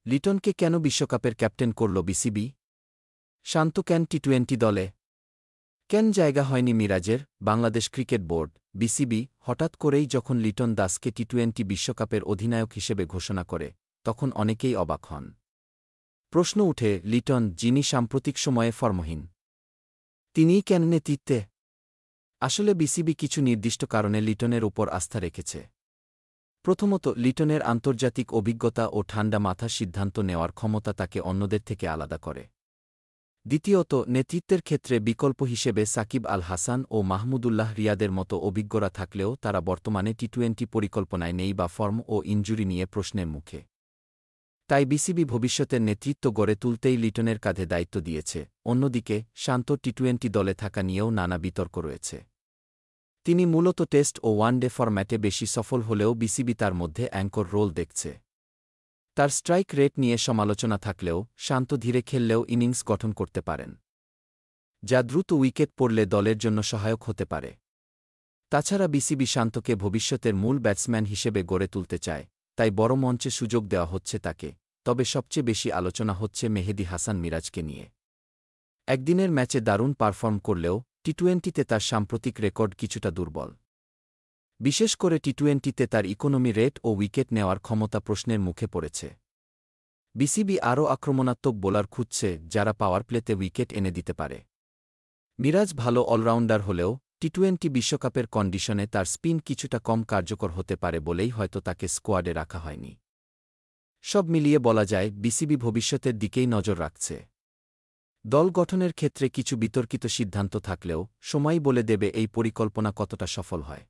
লিটনকে কেন বিশ্বকাপের ক্যাপ্টেন করল বিসিবি? শান্ত কেন টি-20 দলে? কেন জায়গা হয়নি মিরাজের? বাংলাদেশ ক্রিকেট বোর্ড, বিসিবি, হঠাৎ করেই যখন লিটন দাসকে টি-20 বিশ্বকাপের অধিনায়ক হিসেবে ঘোষণা করে, তখন অনেকেই অবাক হন। প্রশ্ন উঠে, লিটন, যিনি সাম্প্রতিক সময়ে ফর্মহীন, তিনিই কেন নেতৃত্বে? আসলে বিসিবি কিছু নির্দিষ্ট কারণে লিটনের ওপর আস্থা রেখেছে। প্রথমত, লিটনের আন্তর্জাতিক অভিজ্ঞতা ও ঠান্ডা মাথার সিদ্ধান্ত নেওয়ার ক্ষমতা তাকে অন্যদের থেকে আলাদা করে। দ্বিতীয়ত, নেতৃত্বের ক্ষেত্রে বিকল্প হিসেবে সাকিব আল হাসান ও মাহমুদুল্লাহ রিয়াদের মতো অভিজ্ঞরা থাকলেও তারা বর্তমানে টি-20 পরিকল্পনায় নেই বা ফর্ম ও ইনজুরি নিয়ে প্রশ্নের মুখে। তাই বিসিবি ভবিষ্যতের নেতৃত্ব গড়ে তুলতেই লিটনের কাঁধে দায়িত্ব দিয়েছে। অন্যদিকে, শান্ত টি-20 দলে থাকা নিয়েও নানা বিতর্ক রয়েছে। তিনি মূলত টেস্ট ও ওয়ানডে ফরম্যাটে বেশি সফল হলেও বিসিবি তার মধ্যে অ্যাঙ্কর রোল দেখছে। তার স্ট্রাইক রেট নিয়ে সমালোচনা থাকলেও শান্ত ধীরে খেললেও ইনিংস গঠন করতে পারেন, যা দ্রুত উইকেট পড়লে দলের জন্য সহায়ক হতে পারে। তাছাড়া বিসিবি শান্তকে ভবিষ্যতের মূল ব্যাটসম্যান হিসেবে গড়ে তুলতে চায়, তাই বড় মঞ্চে সুযোগ দেওয়া হচ্ছে তাকে। তবে সবচেয়ে বেশি আলোচনা হচ্ছে মেহেদী হাসান মিরাজকে নিয়ে। একদিনের ম্যাচে দারুণ পারফর্ম করলেও টি-20তে তার সাম্প্রতিক রেকর্ড কিছুটা দুর্বল। বিশেষ করে টি-20তে তার ইকোনমি রেট ও উইকেট নেওয়ার ক্ষমতা প্রশ্নের মুখে পড়েছে। বিসিবি আরও আক্রমণাত্মক বোলার খুঁজছে, যারা পাওয়ার প্লেতে উইকেট এনে দিতে পারে। মিরাজ ভালো অলরাউন্ডার হলেও টি-20 বিশ্বকাপের কন্ডিশনে তার স্পিন কিছুটা কম কার্যকর হতে পারে বলেই হয়তো তাকে স্কোয়াডে রাখা হয়নি। সব মিলিয়ে বলা যায়, বিসিবি ভবিষ্যতের দিকেই নজর রাখছে। দল গঠনের ক্ষেত্রে কিছু বিতর্কিত সিদ্ধান্ত থাকলেও সময়ই বলে দেবে এই পরিকল্পনা কতটা সফল হয়।